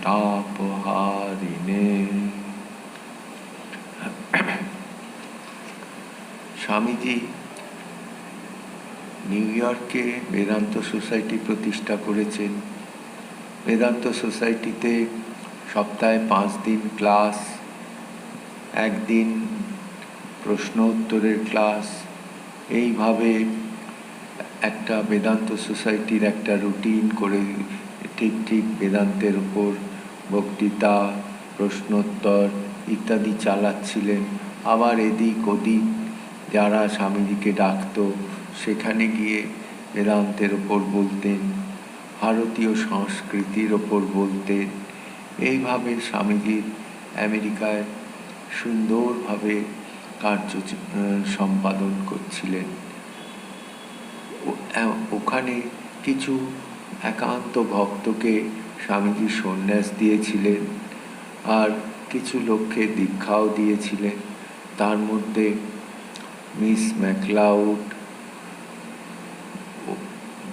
তাপহারিণে। Swamiji new ইয়র্কে Vedanta society প্রতিষ্ঠা করেছেন। বেদান্ত সোসাইটিতে সপ্তাহে 5 দিন ক্লাস, একদিন প্রশ্ন উত্তরের ক্লাস, এইভাবে একটা বেদান্ত সোসাইটির একটা রুটিন করে ঠিক বেদান্তের উপর বক্তৃতা, প্রশ্নোত্তর ইত্যাদি চালাচ্ছিলেন। আবার এদিক ওদিক যারা স্বামীজিকে ডাকত সেখানে গিয়ে বেদান্তের ওপর বলতেন, ভারতীয় সংস্কৃতির ওপর বলতেন। এইভাবে স্বামীজির আমেরিকায় সুন্দরভাবে কার্য সম্পাদন করছিলেন। ওখানে কিছু একান্ত ভক্তকে স্বামীজি সন্ন্যাস দিয়েছিলেন, আর কিছু লোককে দীক্ষাও দিয়েছিলেন। তার মধ্যে মিস ম্যাকলাউড,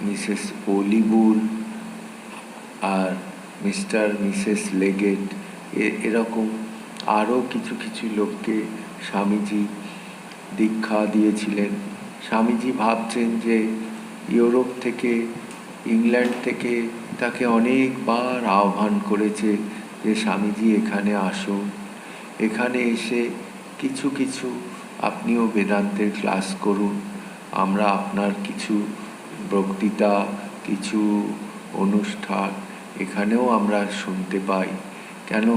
মিসেস ওলিবুল আর মিস্টার মিসেস লেগেট, এরকম আরও কিছু কিছু লোককে স্বামীজি দীক্ষা দিয়েছিলেন। স্বামীজি ভাবছেন যে ইউরোপ থেকে, ইংল্যান্ড থেকে তাকে অনেকবার আহ্বান করেছে যে স্বামীজি এখানে আসুন, এখানে এসে কিছু কিছু আপনিও বেদান্তের ক্লাস করুন, আমরা আপনার কিছু বক্তৃতা, কিছু অনুষ্ঠান এখানেও আমরা শুনতে পাই। কেন,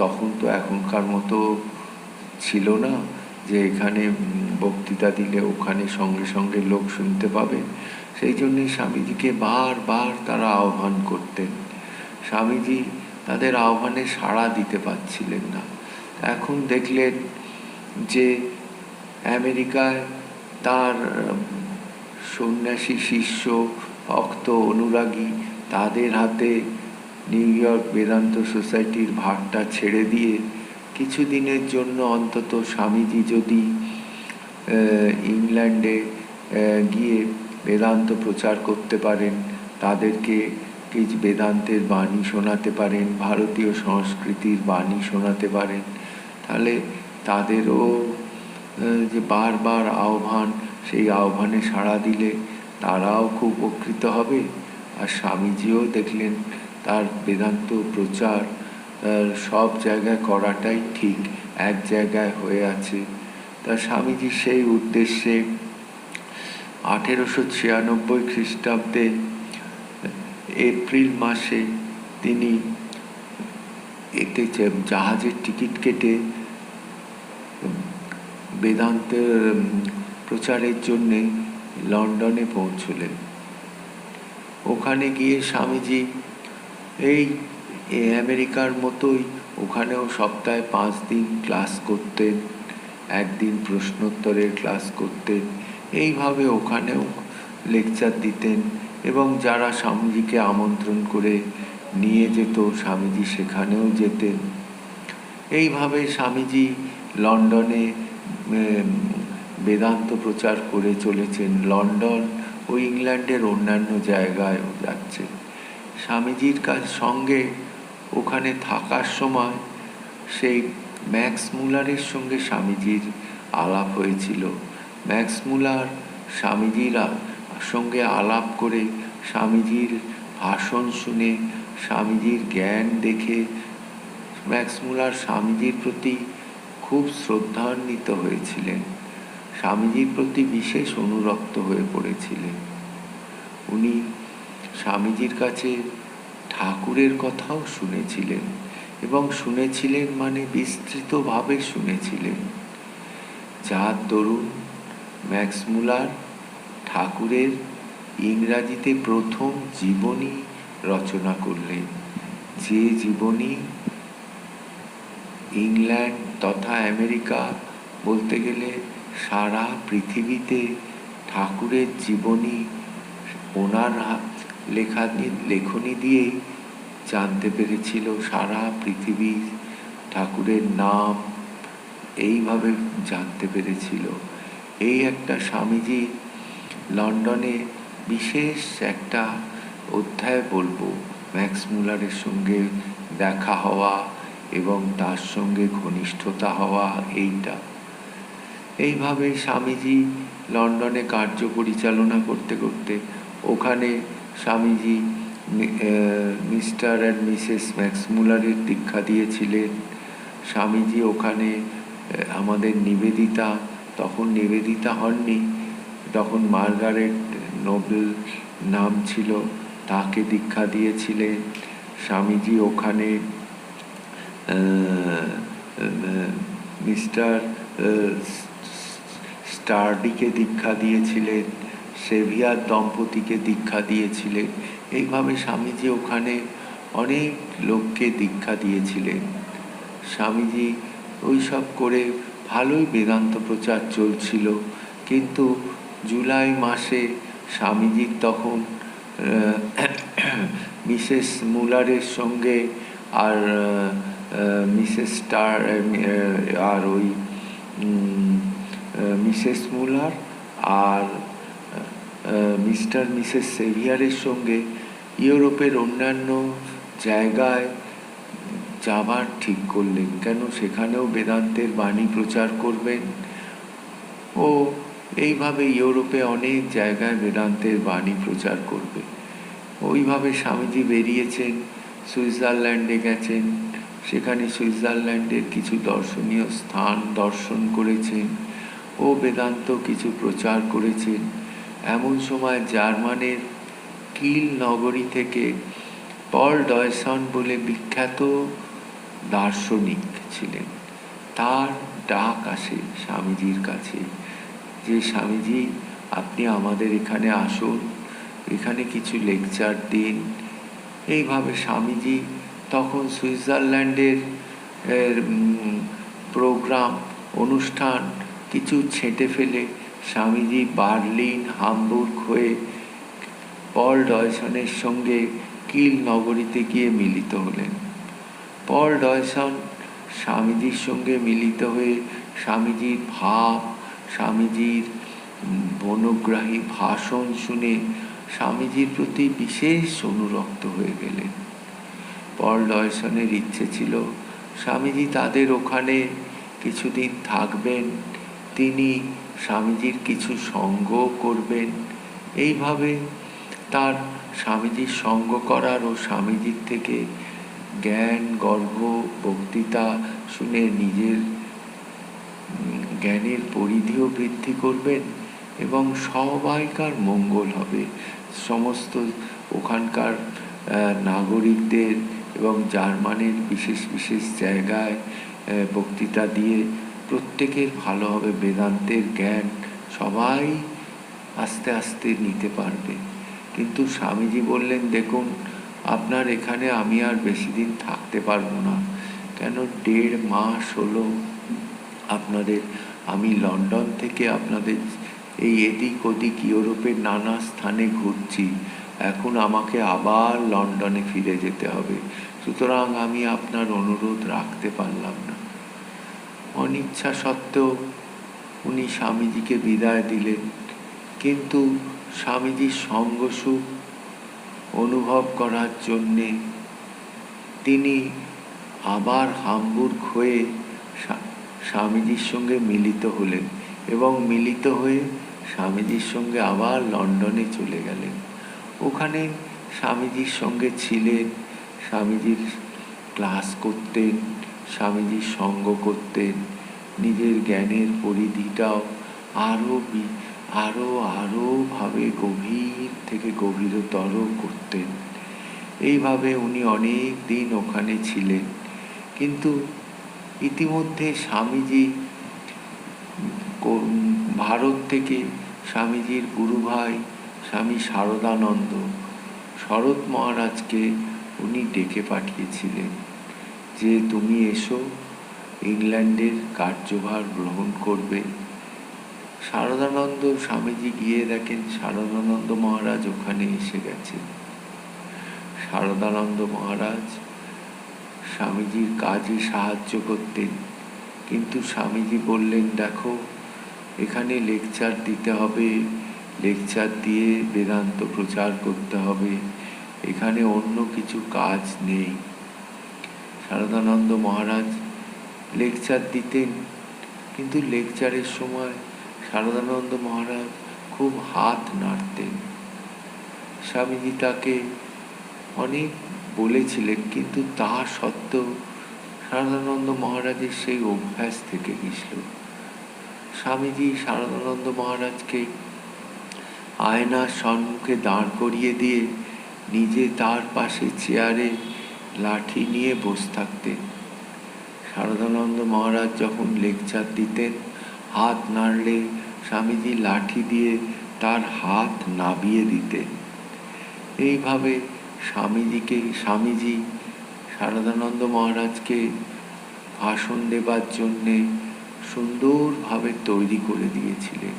তখন তো এখনকার মতো ছিল না যে এখানে বক্তৃতা দিলে ওখানে সঙ্গে সঙ্গে লোক শুনতে পাবে। সেই জন্যই স্বামীজিকে বারবার তারা আহ্বান করতেন। স্বামীজি তাদের আহ্বানে সাড়া দিতে পারছিলেন না। এখন দেখলেন যে আমেরিকায় তার সন্ন্যাসী শিষ্য, ভক্ত, অনুরাগী, তাদের হাতে নিউ ইয়র্ক বেদান্ত সোসাইটির ভারটা ছেড়ে দিয়ে কিছুদিনের জন্য অন্তত স্বামীজি যদি ইংল্যান্ডে গিয়ে বেদান্ত প্রচার করতে পারেন, তাদেরকে কিছু বেদান্তের বাণী শোনাতে পারেন, ভারতীয় সংস্কৃতির বাণী শোনাতে পারেন, তাহলে তাদেরও যে বারবার আহ্বান, সেই আহ্বানে সাড়া দিলে তারাও খুব উপকৃত হবে। আর স্বামীজিও দেখলেন তার বেদান্ত প্রচার সব জায়গায় করাটাই ঠিক, এক জায়গায় হয়ে আছে। তা স্বামীজি সেই উদ্দেশ্যে 1896 খ্রিস্টাব্দে এপ্রিল মাসে তিনি এতে জাহাজের টিকিট কেটে বেদান্তের প্রচারের জন্যে লন্ডনে পৌঁছলেন। ওখানে গিয়ে স্বামীজি এই আমেরিকার মতোই ওখানেও সপ্তাহে 5 দিন ক্লাস করতেন, একদিন প্রশ্নোত্তরের ক্লাস করতেন। এইভাবে ওখানেও লেকচার দিতেন এবং যারা স্বামীজিকে আমন্ত্রণ করে নিয়ে যেত স্বামীজি সেখানেও যেতেন। এইভাবে স্বামীজি লন্ডনে বেদান্ত প্রচার করে চলেছেন। লন্ডন ও ইংল্যান্ডের অন্যান্য জায়গায়ও যাচ্ছেন। স্বামীজির সঙ্গে ওখানে থাকার সময় সেই ম্যাক্স মুলারের সঙ্গে স্বামীজির আলাপ হয়েছিল। ম্যাক্স মুলার স্বামীজির সঙ্গে আলাপ করে, স্বামীজির ভাষণ শুনে, স্বামীজির জ্ঞান দেখে ম্যাক্স মুলার স্বামীজির প্রতি খুব শ্রদ্ধান্বিত হয়েছিলেন, স্বামীজির প্রতি বিশেষ অনুরক্ত হয়ে পড়েছিলেন। উনি স্বামীজির কাছে ঠাকুরের কথাও শুনেছিলেন, এবং শুনেছিলেন মানে বিস্তৃতভাবে শুনেছিলেন, যার দরুন ম্যাক্স মুলার ঠাকুরের ইংরাজিতে প্রথম জীবনী রচনা করলেন, যে জীবনী ইংল্যান্ড তথা আমেরিকা, বলতে গেলে সারা পৃথিবীতে ঠাকুরের জীবনী ওনার লেখনী দিয়েই জানতে পেরেছিল সারা পৃথিবী, ঠাকুরের নাম এইভাবে জানতে পেরেছিল। এই একটা স্বামীজি লন্ডনে বিশেষ একটা অধ্যায় বলবো ম্যাক্স মুলারের সঙ্গে দেখা হওয়া এবং তার সঙ্গে ঘনিষ্ঠতা হওয়া, এইভাবে স্বামীজি লন্ডনে কার্য পরিচালনা করতে করতে ওখানে স্বামীজি মিস্টার অ্যান্ড মিসেস ম্যাক্সমূলারের দীক্ষা দিয়েছিলেন। স্বামীজি ওখানে আমাদের নিবেদিতা, তখন নিবেদিতা হননি, তখন মার্গারেট নোবেল নাম ছিল, তাকে দীক্ষা দিয়েছিলেন। স্বামীজি ওখানে মিস্টার স্টার্ডিকে দীক্ষা দিয়েছিলেন, সেভিয়ার দম্পতিকে দীক্ষা দিয়েছিলেন। এইভাবে স্বামীজি ওখানে অনেক লোককে দীক্ষা দিয়েছিলেন। স্বামীজি ওইসব করে ভালোই বেদান্ত প্রচার চলছিল। কিন্তু জুলাই মাসে স্বামীজির তখন মিসেস মুলারের সঙ্গে আর মিসেস আর ওই মিসেস মুলার আর মিস্টার মিসেস সেভিয়ারের সঙ্গে ইউরোপের অন্যান্য জায়গায় যাবার ঠিক করলেন, কেন সেখানেও বেদান্তের বাণী প্রচার করবেন। ও এইভাবে ইউরোপে অনেক জায়গায় বেদান্তের বাণী প্রচার করবে। ওইভাবে স্বামীজি বেরিয়েছেন, সুইজারল্যান্ডে গেছেন, সেখানে সুইজারল্যান্ডের কিছু দর্শনীয় স্থান দর্শন করেছেন ও বেদান্ত কিছু প্রচার করেছেন। এমন সময় জার্মানের কিল নগরী থেকে পল ডয়সন বলে বিখ্যাত দার্শনিক ছিলেন, তার ডাক আসে স্বামীজির কাছে যে স্বামীজি আপনি আমাদের এখানে আসুন, এখানে কিছু লেকচার দিন। এইভাবে স্বামীজি তখন সুইজারল্যান্ডের প্রোগ্রাম অনুষ্ঠান কিছু ছেঁটে ফেলে স্বামীজি বার্লিন হামবুর্গ হয়ে পল ডয়সনের সঙ্গে কিল নগরীতে গিয়ে মিলিত হলেন। পল ডয়সন স্বামীজির সঙ্গে মিলিত হয়ে স্বামীজির ভাব, স্বামীজির মনোগ্রাহী ভাষণ শুনে স্বামীজির প্রতি বিশেষ অনুরক্ত হয়ে গেলেন। পল ডয়সনের ইচ্ছে ছিল স্বামীজি তাদের ওখানে কিছুদিন থাকবেন, তিনি স্বামীজির কিছু সঙ্গ করবেন। এইভাবে তার স্বামীজির সঙ্গ করার ও স্বামীজির থেকে জ্ঞান গর্ভ বক্তৃতা শুনে নিজের জ্ঞানের পরিধিও বৃদ্ধি করবেন এবং সবাইকার মঙ্গল হবে। সমস্ত ওখানকার নাগরিকদের এবং জার্মানির বিশেষ বিশেষ জায়গায় বক্তৃতা দিয়ে প্রত্যেকের ভালো হবে, বেদান্তের জ্ঞান সবাই আস্তে আস্তে নিতে পারবে। কিন্তু স্বামীজি বললেন, দেখুন আপনার এখানে আমি আর বেশি দিন থাকতে পারবো না, কেন 1.5 মাস হলো আপনাদের, আমি লন্ডন থেকে আপনাদের এই এদিক ওদিক ইউরোপের নানা স্থানে ঘুরছি, এখন আমাকে আবার লন্ডনে ফিরে যেতে হবে, সুতরাং আমি আপনার অনুরোধ রাখতে পারলাম না। অনিচ্ছা সত্ত্বেও উনি স্বামীজিকে বিদায় দিলেন। কিন্তু স্বামীজির সঙ্গ সুখ অনুভব করার জন্যে তিনি আবার হামবুর্গ হয়ে স্বামীজির সঙ্গে মিলিত হলেন এবং মিলিত হয়ে স্বামীজির সঙ্গে আবার লন্ডনে চলে গেলেন। ওখানে স্বামীজির সঙ্গে ছিলেন, স্বামীজির ক্লাস করতেন, স্বামীজির সঙ্গ করতেন, নিজের জ্ঞানের পরিধিটাও আরো ভাবে গভীর থেকে গভীরতর করতেন। এইভাবে উনি অনেক দিন ওখানে ছিলেন। কিন্তু ইতিমধ্যে স্বামীজি ভারত থেকে স্বামীজির গুরু ভাই স্বামী শারদানন্দ শরৎ মহারাজকে উনি ডেকে পাঠিয়েছিলেন যে তুমি এসো, ইংল্যান্ডের কার্যভার গ্রহণ করবে। শারদানন্দ স্বামীজি গিয়ে দেখেন শারদানন্দ মহারাজ ওখানে এসে গেছেন। শারদানন্দ মহারাজ স্বামীজির কাজে সাহায্য করতেন, কিন্তু স্বামীজি বললেন, দেখো এখানে লেকচার দিতে হবে, লেকচার দিয়ে বেদান্ত প্রচার করতে হবে, এখানে অন্য কিছু কাজ নেই। শারদানন্দ মহারাজ লেকচার দিতেন, কিন্তু লেকচারের সময় শারদানন্দ মহারাজ খুব হাত নাড়তেন। স্বামীজি তাকে অনেক বলেছিলেন, কিন্তু তা সত্ত্বেও শারদানন্দ মহারাজের সেই অভ্যাস থেকে গেছিল। স্বামীজি শারদানন্দ মহারাজকে আয়নার সম্মুখে দাঁড় করিয়ে দিয়ে নিজে তার পাশে চেয়ারে লাঠি নিয়ে বসে থাকতেন। শারদানন্দ মহারাজ যখন লেকচার দিতেন, হাত নাড়লে স্বামীজি লাঠি দিয়ে তার হাত নাবিয়ে দিতেন। এইভাবে স্বামীজি শারদানন্দ মহারাজকে ভাষণ দেবার জন্যে সুন্দরভাবে তৈরি করে দিয়েছিলেন।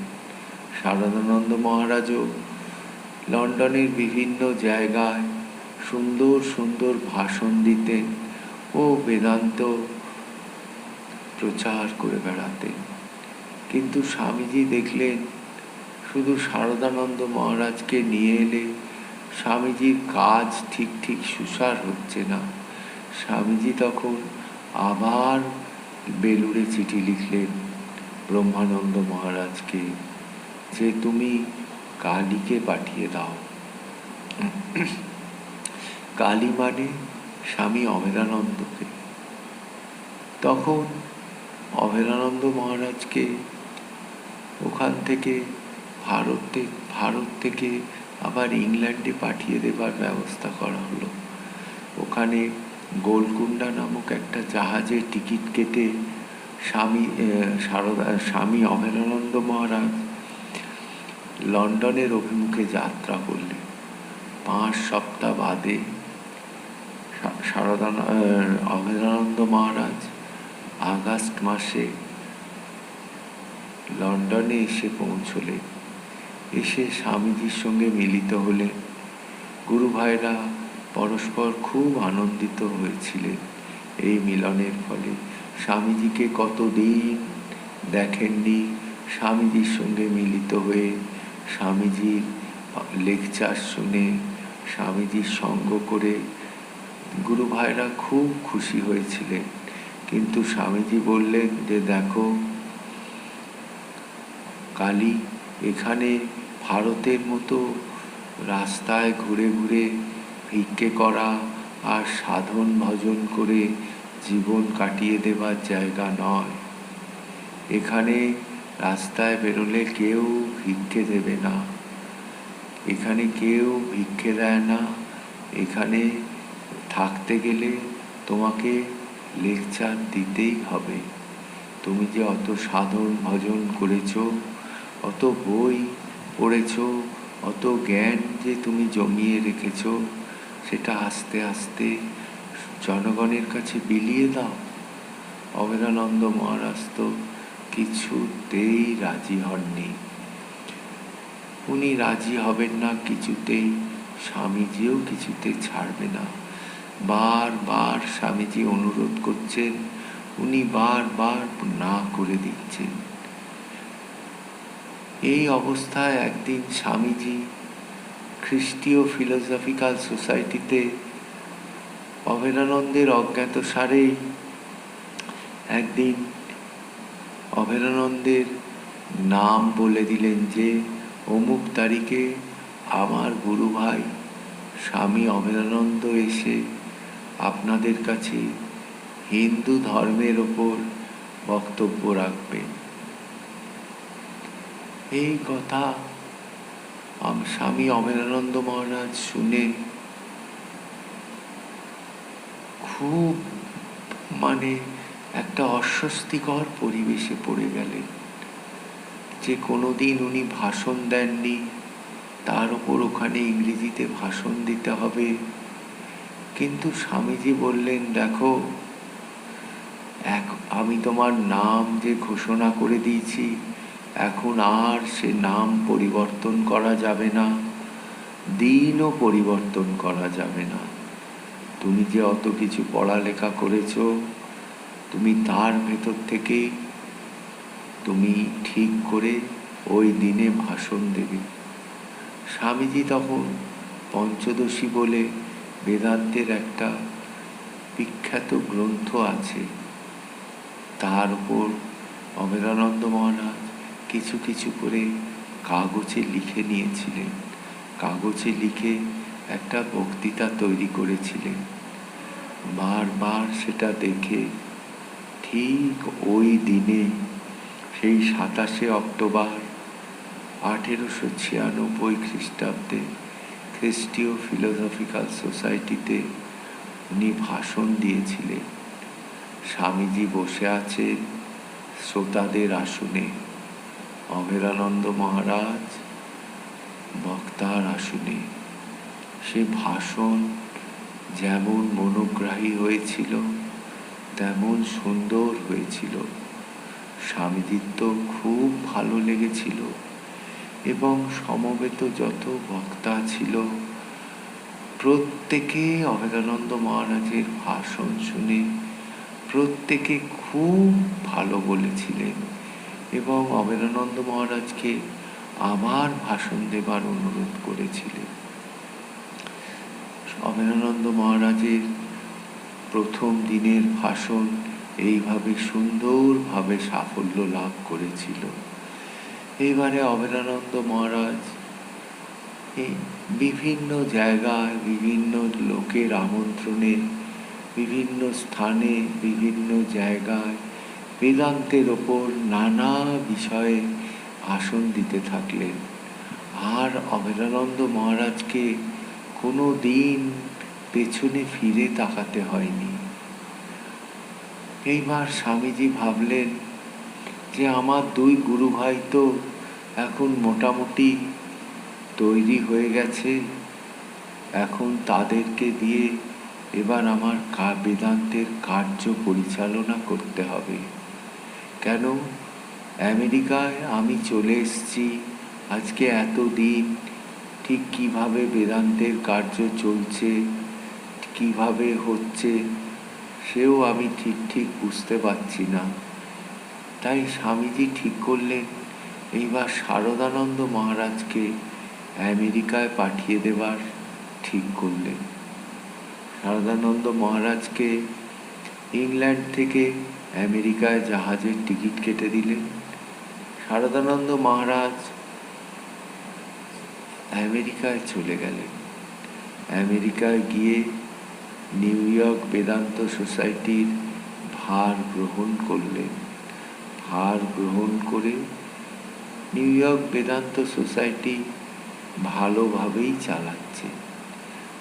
শারদানন্দ মহারাজও লন্ডনের বিভিন্ন জায়গায় সুন্দর সুন্দর ভাষণ দিতেন ও বেদান্ত প্রচার করে বেড়াতেন। কিন্তু স্বামীজি দেখলেন শুধু শারদানন্দ মহারাজকে নিয়ে এলে স্বামীজির কাজ ঠিক সুসার হচ্ছে না। স্বামীজি তখন আবার বেলুড়ে চিঠি লিখলেন ব্রহ্মানন্দ মহারাজকে যে তুমি কালীকে পাঠিয়ে দাও। কালী মানে স্বামী অভেদানন্দকে। তখন অভেদানন্দ মহারাজকে ওখান থেকে ভারত থেকে আবার ইংল্যান্ডে পাঠিয়ে দেবার ব্যবস্থা করা হলো। ওখানে গোলকুন্ডা নামক একটা জাহাজের টিকিট কেটে স্বামী অভেদানন্দ মহারাজ লন্ডনের অভিমুখে যাত্রা করলেন। 5 সপ্তাহ বাদে অভেদানন্দ মহারাজ আগস্ট মাসে লন্ডনে এসে পৌঁছলেন। এসে স্বামীজির সঙ্গে মিলিত হলেন। গুরু ভাইরা পরস্পর খুব আনন্দিত হয়েছিলেন এই মিলনের ফলে। স্বামীজিকে কতদিন দেখেননি, স্বামীজির সঙ্গে মিলিত হয়ে স্বামীজির লেকচার শুনে স্বামীজির সঙ্গ করে গুরু ভাইরা খুব খুশি হয়েছিলেন। কিন্তু স্বামীজি বললেন যে দেখো কালী, এখানে ভারতের মতো রাস্তায় ঘুরে ঘুরে ভিক্ষে করা আর সাধন ভজন করে জীবন কাটিয়ে দেবার জায়গা নয়। এখানে রাস্তায় বেরোলে কেউ ভিক্ষে দেবে না, এখানে কেউ ভিক্ষে দেয় না। এখানে থাকতে গেলে তোমাকে লেকচার দিতেই হবে। তুমি যে অত সাধন ভজন করেছ, অত বই পড়েছ, অত জ্ঞান যে তুমি জমিয়ে রেখেছ, সেটা আস্তে আস্তে জনগণের কাছে বিলিয়ে দাও। অভেদানন্দ মহারাজ তো কিছুতেই রাজি হননি। উনি রাজি হবেন না কিছুতেই, স্বামীজিও কিছুতে ছাড়বে না। বারবার স্বামীজি অনুরোধ করছেন, উনি বারবার না করে দিচ্ছেন। এই অবস্থায় একদিন স্বামীজি খ্রিস্টীয় ফিলোসফিক্যাল সোসাইটিতে অভেদানন্দের অজ্ঞাতসারেই একদিন অভেদানন্দের নাম বলে দিলেন যে অমুক তারিখে আমার গুরু ভাই স্বামী অভেদানন্দ এসে আপনাদের কাছে হিন্দু ধর্মের ওপর বক্তব্য রাখবেন। এই কথা স্বামী অভেদানন্দ মহারাজ শুনে খুব একটা অস্বস্তিকর পরিবেশে পড়ে গেলেন। যে কোনোদিন উনি ভাষণ দেননি, তার উপর ওখানে ইংরেজিতে ভাষণ দিতে হবে। কিন্তু স্বামীজি বললেন, দেখো আমি তোমার নাম যে ঘোষণা করে দিয়েছি, এখন আর সে নাম পরিবর্তন করা যাবে না, দিনও পরিবর্তন করা যাবে না। তুমি যে অত কিছু পড়ালেখা করেছ, তুমি তার ভেতর থেকে তুমি ঠিক করে ওই দিনে ভাষণ দেবে। স্বামীজি তখন পঞ্চদশী বলে বেদান্তের একটা বিখ্যাত গ্রন্থ আছে, তার উপর অভেদানন্দ মহারাজ কিছু কিছু করে কাগজে লিখে নিয়েছিলেন, কাগজে লিখে একটা বক্তৃতা তৈরি করেছিলেন। বারবার সেটা দেখে ঠিক ওই দিনে, সেই 27শে অক্টোবর 1896 খ্রিস্টাব্দে খ্রিস্টীয় ফিলোসফিক্যাল সোসাইটিতে উনি ভাষণ দিয়েছিলেন। স্বামীজি বসে আছেন শ্রোতাদের আসনে, অভেদানন্দ মহারাজ বক্তার আসনে। সে ভাষণ যেমন মনোগ্রাহী হয়েছিল তেমন সুন্দর হয়েছিল। স্বামীজির তো খুব ভালো লেগেছিল এবং সমবেত যত বক্তা ছিল প্রত্যেকে অভেদানন্দ মহারাজের ভাষণ শুনে প্রত্যেকে খুব ভালো বলেছিলেন এবং অভেদানন্দ মহারাজকে আবার ভাষণ দেবার অনুরোধ করেছিলেন। অভেদানন্দ মহারাজের প্রথম দিনের ভাষণ এইভাবে সুন্দরভাবে সাফল্য লাভ করেছিল। এইবারে অভেদানন্দ মহারাজ বিভিন্ন জায়গায় বিভিন্ন লোকের আমন্ত্রণে বিভিন্ন স্থানে বিভিন্ন জায়গায় বেদান্তের ওপর নানা বিষয়ে ভাষণ দিতে থাকলেন। আর অভেদানন্দ মহারাজকে কোনো দিন পেছনে ফিরে তাকাতে হয়নি। এইবার স্বামীজি ভাবলেন যে আমার দুই গুরু ভাই তো এখন মোটামুটি তৈরি হয়ে গেছে, এখন তাদেরকে দিয়ে এবার আমার বেদান্তের কার্য পরিচালনা করতে হবে। কেন, আমেরিকায় আমি চলে এসেছি আজকে এতদিন, ঠিক কিভাবে বেদান্তের কার্য চলছে, কিভাবে হচ্ছে, সেও আমি ঠিক বুঝতে পারছি না। তাই স্বামীজি ঠিক করলেন এইবার শারদানন্দ মহারাজকে আমেরিকায় পাঠিয়ে দেবার ঠিক করলেন। শারদানন্দ মহারাজকে ইংল্যান্ড থেকে আমেরিকায় জাহাজের টিকিট কেটে দিলেন। শারদানন্দ মহারাজ আমেরিকায় চলে গেলেন। আমেরিকায় গিয়ে নিউ ইয়র্ক বেদান্ত সোসাইটির ভার গ্রহণ করলেন। ভার গ্রহণ করে নিউ ইয়র্ক বেদান্ত সোসাইটি ভালোভাবেই চালাচ্ছে।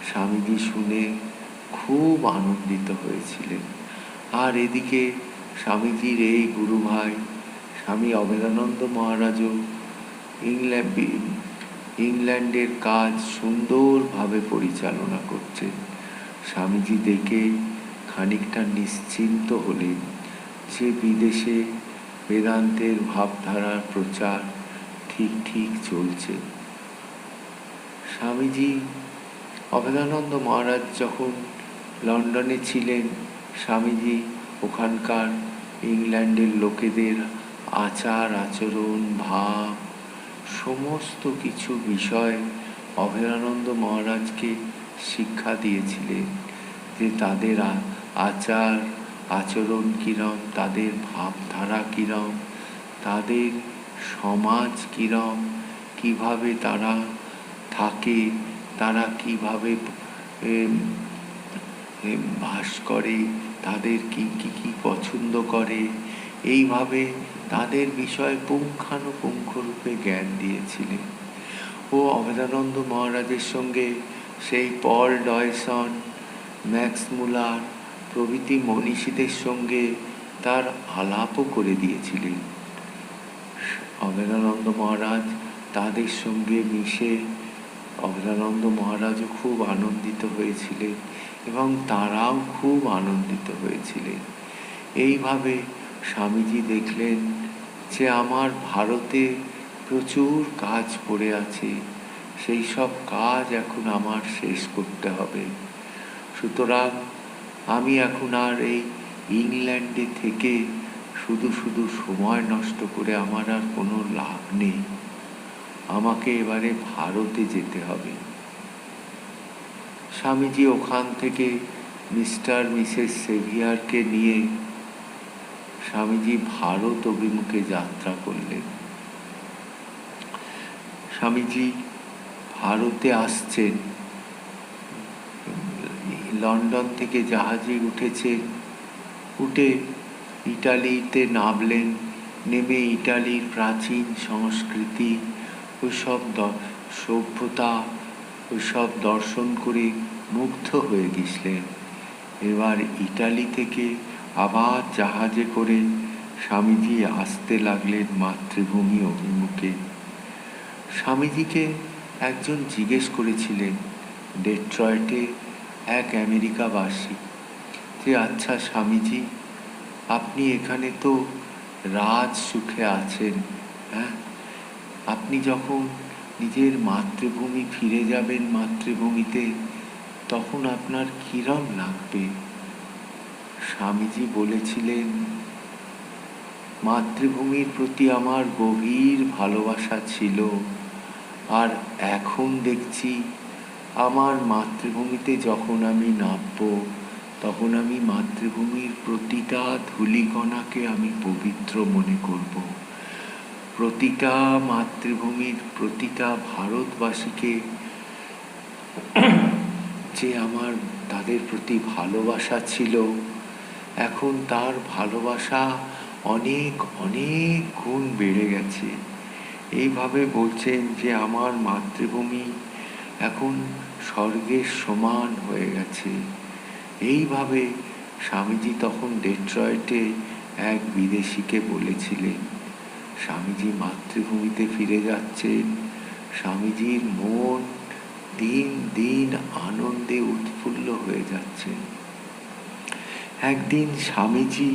স্বামীজি শুনে খুব আনন্দিত হয়েছিলেন। আর এদিকে স্বামীজির এই গুরু ভাই স্বামী অভেদানন্দ মহারাজও ইংল্যান্ডের কাজ সুন্দরভাবে পরিচালনা করছেন। স্বামীজি দেখে খানিকটা নিশ্চিন্ত হলেন যে বিদেশে বেদান্তের ভাবধারার প্রচার ঠিক চলছে। স্বামীজি অভেদানন্দ মহারাজ যখন লন্ডনে ছিলেন, স্বামীজি ওখানকার ইংল্যান্ডের লোকেদের আচার আচরণ ভাব সমস্ত কিছু বিষয় অভেদানন্দ মহারাজকে শিক্ষা দিয়েছিলেন, যে তাদের আচার আচরণ কিরম, তাদের ভাবধারা কিরম, তাদের সমাজ কিরম, কিভাবে তারা থাকে, তারা কিভাবে বাস করে, তাদের কি পছন্দ করে, এইভাবে তাদের বিষয়ে পুঙ্খানুপুঙ্খরূপে জ্ঞান দিয়েছিলেন। ও অভেদানন্দ মহারাজের সঙ্গে সেই পল ডয়সন, ম্যাক্স মুলার প্রভৃতি মনীষীদের সঙ্গে তার আলাপও করে দিয়েছিলেন। অভেদানন্দ মহারাজ তাদের সঙ্গে মিশে অভেদানন্দ মহারাজও খুব আনন্দিত হয়েছিলেন এবং তারাও খুব আনন্দিত হয়েছিলেন। এইভাবে স্বামীজি দেখলেন যে আমার ভারতে প্রচুর কাজ পড়ে আছে, সেই সব কাজ এখন আমার শেষ করতে হবে। সুতরাং আমি এখন আর এই ইংল্যান্ডে থেকে শুধু সময় নষ্ট করে আমার আর কোনো লাভ নেই, আমাকে এবারে ভারতে যেতে হবে। স্বামীজি ওখান থেকে মিস্টার মিসেস সেভিয়ারকে নিয়ে স্বামীজি ভারত অভিমুখে যাত্রা করলেন। স্বামীজি ভারতে আসছেন, লন্ডন থেকে জাহাজে উঠেছেন, উঠে ইটালিতে নামলেন, নেমে ইটালির প্রাচীন সংস্কৃতি, ওইসব সভ্যতা, ওইসব দর্শন করে মুগ্ধ হয়ে গেছিলেন। এবার ইটালি থেকে আবার জাহাজে করে স্বামীজি আসতে লাগলেন মাতৃভূমি অভিমুখে। স্বামীজিকে একজন জিজ্ঞেস করেছিলেন, ডেট্রয়েটে এক আমেরিকাবাসী, যে আচ্ছা স্বামীজি, আপনি এখানে তো রাজ সুখে আছেন, হ্যাঁ, আপনি যখন নিজের মাতৃভূমি ফিরে যাবেন মাতৃভূমিতে, তখন আপনার কিরম লাগবে? স্বামীজি বলেছিলেন, মাতৃভূমির প্রতি আমার গভীর ভালোবাসা ছিল, আর এখন দেখছি আমার মাতৃভূমিতে যখন আমি নামব, তখন আমি মাতৃভূমির প্রতিটা ধূলিকণাকে আমি পবিত্র মনে করব। প্রতিটা মাতৃভূমির প্রতিটা ভারতবাসীকে যে আমার তাদের প্রতি ভালোবাসা ছিল, এখন তার ভালোবাসা অনেক অনেক গুণ বেড়ে গেছে। এইভাবে বলছেন যে আমার মাতৃভূমি এখন স্বর্গের সমান হয়ে গেছে। এইভাবে স্বামীজি তখন ডেট্রয়েটে এক বিদেশিকে বলেছিলেন। স্বামীজি মাতৃভূমিতে ফিরে যাচ্ছেন, স্বামীজির মন দিন দিন আনন্দে উৎফুল্ল হয়ে যাচ্ছে। একদিন স্বামীজি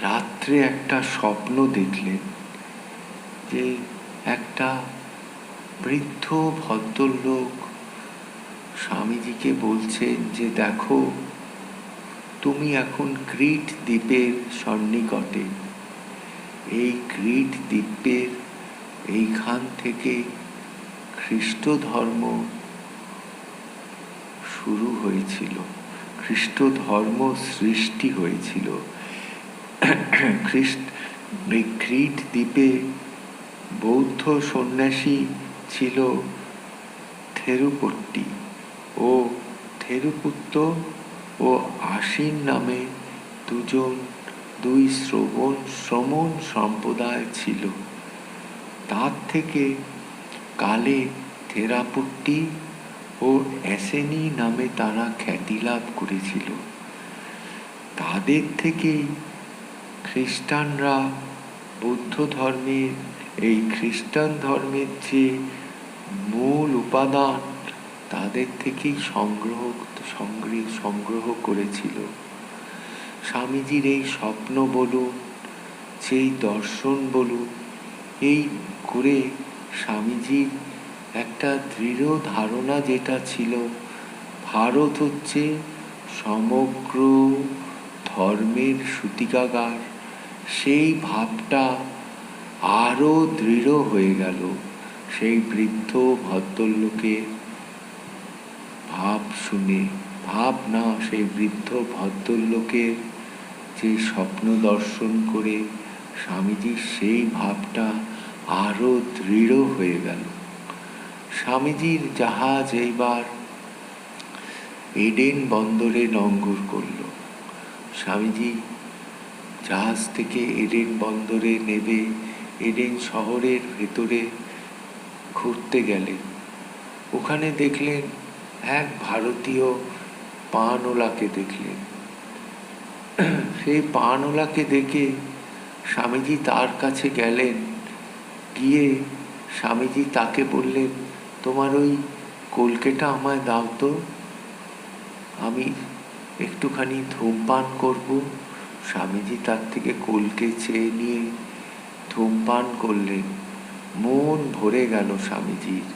রাত্রে একটা স্বপ্ন দেখলেন, যে একটা বৃদ্ধ ভদ্রলোক স্বামীজিকে বলছেন যে দেখো, তুমি এখন ক্রিট দ্বীপের সন্নিকটে, এই ক্রিট দ্বীপের এইখান থেকে খ্রিস্ট ধর্ম শুরু হয়েছিল, খ্রিস্ট ধর্ম সৃষ্টি হয়েছিল। ক্রিট দ্বীপে বৌদ্ধ সন্ন্যাসী ছিল থেরুপট্টি ও থেরুপুত্ত ও আশিন নামে দুই শ্রমণ সম্প্রদায় ছিল। তার থেকে কালে থেরাপুট্টি ও অ্যাসেনি নামে তারা খ্যাতি লাভ করেছিল। তাদের থেকেই খ্রিস্টানরা বৌদ্ধ ধর্মের, এই খ্রিস্টান ধর্মের যে মূল উপাদান, তাদের থেকেই সংগ্রহ করেছিল। স্বামীজির এই স্বপ্ন বলুন, সেই দর্শন বলুন, এই করে স্বামীজির একটা দৃঢ় ধারণা যেটা ছিল, ভারত হচ্ছে সমগ্র ধর্মের সূতিকাগার, সেই ভাবটা আরও দৃঢ় হয়ে গেল সেই বৃদ্ধ ভদ্রলোকের ভাব শুনে। সেই বৃদ্ধ ভদ্রলোকের যে স্বপ্ন দর্শন করে স্বামীজির সেই ভাবটা আরও দৃঢ় হয়ে গেল। স্বামীজির জাহাজ এইবার এডেন বন্দরে নোঙর করল। স্বামীজি জাহাজ থেকে এডেন বন্দরে নেমে এডেন শহরের ভেতরে ঘুরতে গেলেন। ওখানে দেখলেন এক ভারতীয় পানওয়ালাকে দেখলেন। সেই পানওয়ালাকে দেখে স্বামীজি তার কাছে গেলেন। গিয়ে স্বামীজি তাকে বললেন, তোমার ওই কলকেটা আমায় দাও তো, আমি একটুখানি ধূমপান করব। স্বামীজি তার থেকে কলকে চেয়ে নিয়ে ধূমপান করলেন। মন ভরে গেল স্বামীজির।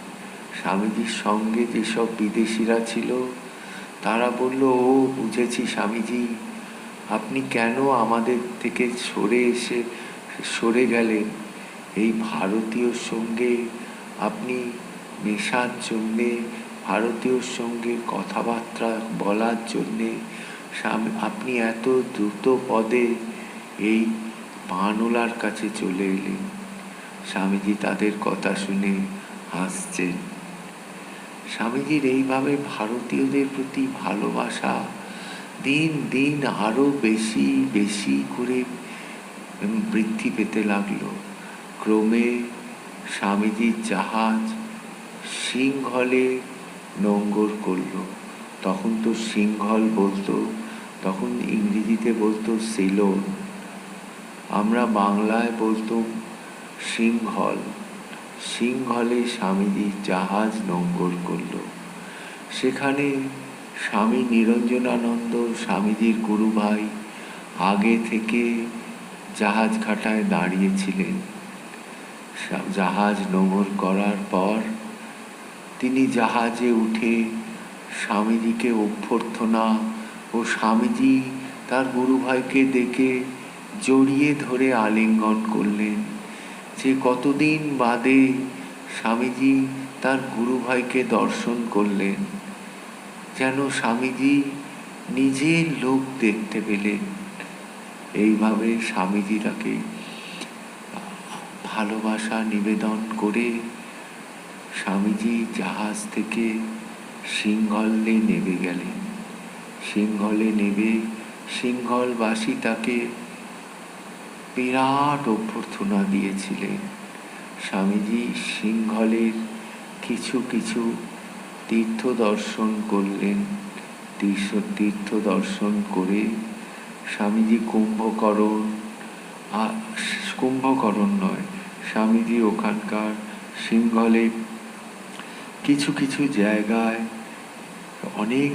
স্বামীজির সঙ্গে যেসব বিদেশিরা ছিল তারা বলল, ও বুঝেছি স্বামীজি, আপনি কেন আমাদের থেকে সরে গেলেন, এই ভারতীয় সঙ্গে আপনি মেশার জন্যে, ভারতীয়র সঙ্গে কথাবার্তা বলার জন্যে আপনি এত দ্রুত পদে এই পানওয়ালার কাছে চলে এলেন। স্বামীজি তাদের কথা শুনে হাসছেন। স্বামীজির এইভাবে ভারতীয়দের প্রতি ভালোবাসা দিন দিন আরো বেশি বেশি করে বৃদ্ধি পেতে লাগলো। ক্রমে স্বামীজির জাহাজ সিংহলে নোঙ্গর করলো। তখন তো সিংহল বলতো, তখন ইংরেজিতে বলতো সিলোন, আমরা বাংলায় বলতাম সিংহল। সিংহলে স্বামীজির জাহাজ নোঙ্গর করল। সেখানে স্বামী নিরঞ্জনানন্দ, স্বামীজির গুরু ভাই, আগে থেকে জাহাজ ঘাটায় দাঁড়িয়েছিলেন। জাহাজ নোঙ্গর করার পর তিনি জাহাজে উঠে স্বামীজিকে অভ্যর্থনা ও স্বামীজি তার গুরু ভাইকে দেখে জড়িয়ে ধরে আলিঙ্গন করলেন। যে কতদিন বাদে স্বামীজি তার গুরু ভাইকে দর্শন করলেন, যেন স্বামীজি নিজের লোক দেখতে পেলেন। এইভাবে স্বামীজি তাকে ভালোবাসা নিবেদন করে স্বামীজি জাহাজ থেকে সিংহলে নেমে গেলেন। সিংহলে নেমে সিংহলবাসী তাকে বিরাট অভ্যর্থনা দিয়েছিলেন। স্বামীজি সিংহলের কিছু কিছু তীর্থ দর্শন করলেন। তীর্থ দর্শন করে স্বামীজি কুম্ভকরণ নয়, স্বামীজি ওখানকার সিংহলে কিছু কিছু জায়গায় অনেক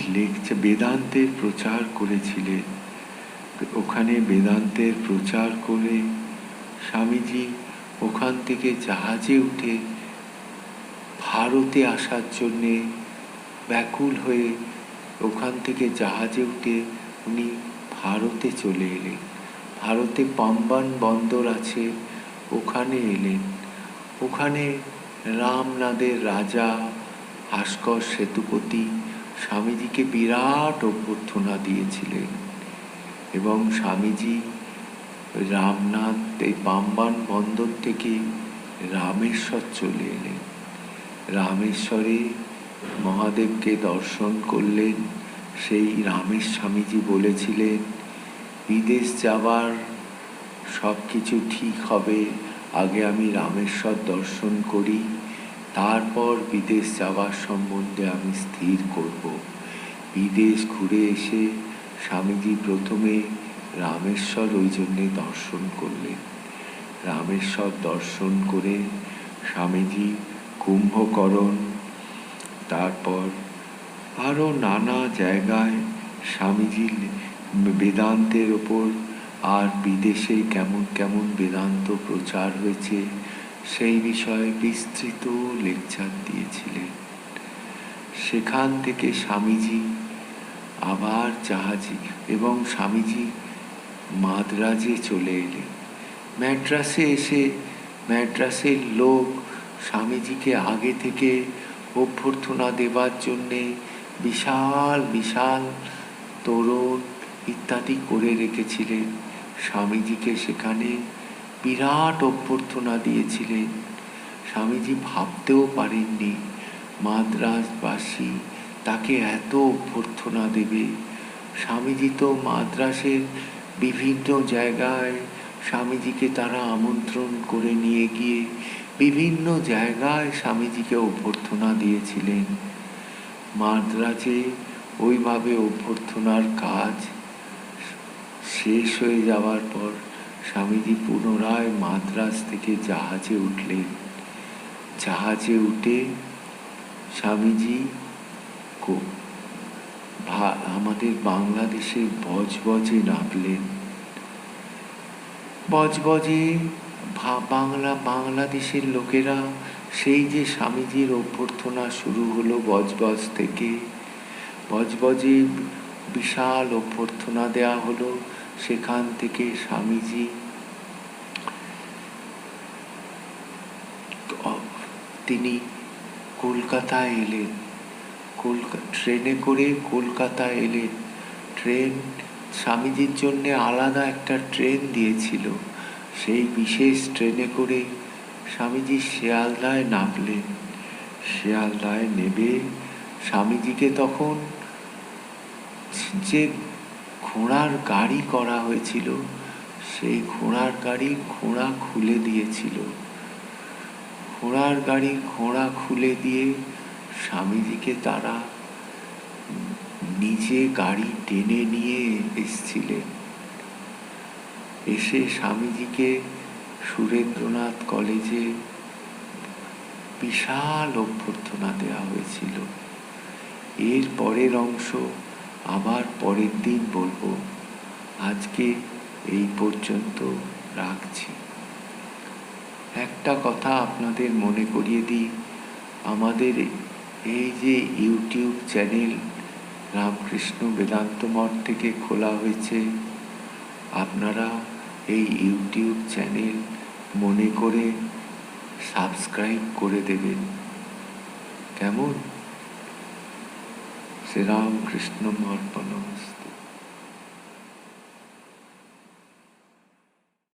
বেদান্তের প্রচার করেছিলেন। ওখানে বেদান্তের প্রচার করে স্বামীজি ওখান থেকে জাহাজে উঠে ভারতে আসার জন্যে ব্যাকুল হয়ে ওখান থেকে জাহাজে উঠে উনি ভারতে চলে এলেন। ভারতে পাম্বান বন্দর আছে, ওখানে এলেন। ওখানে রামনাদের রাজা ভাস্কর সেতুপতি স্বামীজিকে বিরাট অভ্যর্থনা দিয়েছিলেন এবং স্বামীজি রামনাথ এই পাম্বান বন্দর থেকে রামেশ্বর চলে এলেন। রামেশ্বরে মহাদেবকে দর্শন করলেন। সেই স্বামীজি বলেছিলেন, বিদেশ যাবার সব কিছু ঠিক হবে, আগে আমি রামেশ্বর দর্শন করি, তারপর বিদেশ যাওয়ার সম্বন্ধে আমি স্থির করব। বিদেশ ঘুরে এসে স্বামীজি প্রথমে রামেশ্বর ওই জন্যে দর্শন করলেন। রামেশ্বর দর্শন করে স্বামীজি কুম্ভকরণ, তারপর আরও নানা জায়গায় স্বামীজি বেদান্তের ওপর আর বিদেশে কেমন কেমন বেদান্ত প্রচার হয়েছে সেই বিষয়ে বিস্তৃত লেকচার দিয়েছিলেন। সেখান থেকে স্বামীজি আবার জাহাজে এবং স্বামীজি মাদ্রাজে চলে এলেন। ম্যাড্রাসে এসে ম্যাড্রাসের লোক স্বামীজিকে আগে থেকে অভ্যর্থনা দেবার জন্যে বিশাল বিশাল তোরণ ইত্যাদি করে রেখেছিলেন। স্বামীজিকে সেখানে বিরাট অভ্যর্থনা দিয়েছিলেন। স্বামীজি ভাবতেও পারেননি মাদ্রাসবাসী তাকে এত অভ্যর্থনা দেবে। স্বামীজি তো মাদ্রাসের বিভিন্ন জায়গায় স্বামীজিকে তারা আমন্ত্রণ করে নিয়ে গিয়ে বিভিন্ন জায়গায় স্বামীজিকে অভ্যর্থনা দিয়েছিলেন। মাদ্রাজে ওইভাবে অভ্যর্থনার কাজ শেষ হয়ে যাওয়ার পর স্বামীজি পুনরায় মাদ্রাজ থেকে জাহাজে উঠলেন। জাহাজে উঠে স্বামীজি আমাদের বাংলাদেশের বজবজে নামলেন। বজবজে বাংলাদেশের লোকেরা সেই যে স্বামীজির অভ্যর্থনা শুরু হলো বজবজ থেকে, বজবজে বিশাল অভ্যর্থনা দেয়া হলো। সেখান থেকে স্বামীজি তিনি কলকাতায় এলেন। ট্রেনে করে কলকাতা এলেন। ট্রেন, স্বামীজির জন্যে আলাদা একটা ট্রেন দিয়েছিল। সেই বিশেষ ট্রেনে করে স্বামীজি শিয়ালদায় নামলেন। শিয়ালদায় নেমে স্বামীজিকে তখন যে ঘোড়ার গাড়ি করা হয়েছিল, সেই ঘোড়ার গাড়ির ঘোড়া খুলে দিয়েছিল। ঘোড়ার গাড়ির ঘোড়া খুলে দিয়ে স্বামীজিকে তারা নিজে গাড়ি টেনে নিয়ে এসছিলেন। এসে স্বামীজিকে সুরেন্দ্রনাথ কলেজে বিশাল অভ্যর্থনা দেওয়া হয়েছিল। এর পরের অংশ আবার পরের দিন বলবো। আজকে এই পর্যন্ত রাখছি। একটা কথা আপনাদের মনে করিয়ে দিই, আমাদের এই যে ইউটিউব চ্যানেল রামকৃষ্ণ বেদান্ত মঠ থেকে খোলা হয়েছে, আপনারা এই ইউটিউব চ্যানেল মনে করে সাবস্ক্রাইব করে দেবেন। কেমন? শ্রীরামকৃষ্ণ অর্পণমস্তু।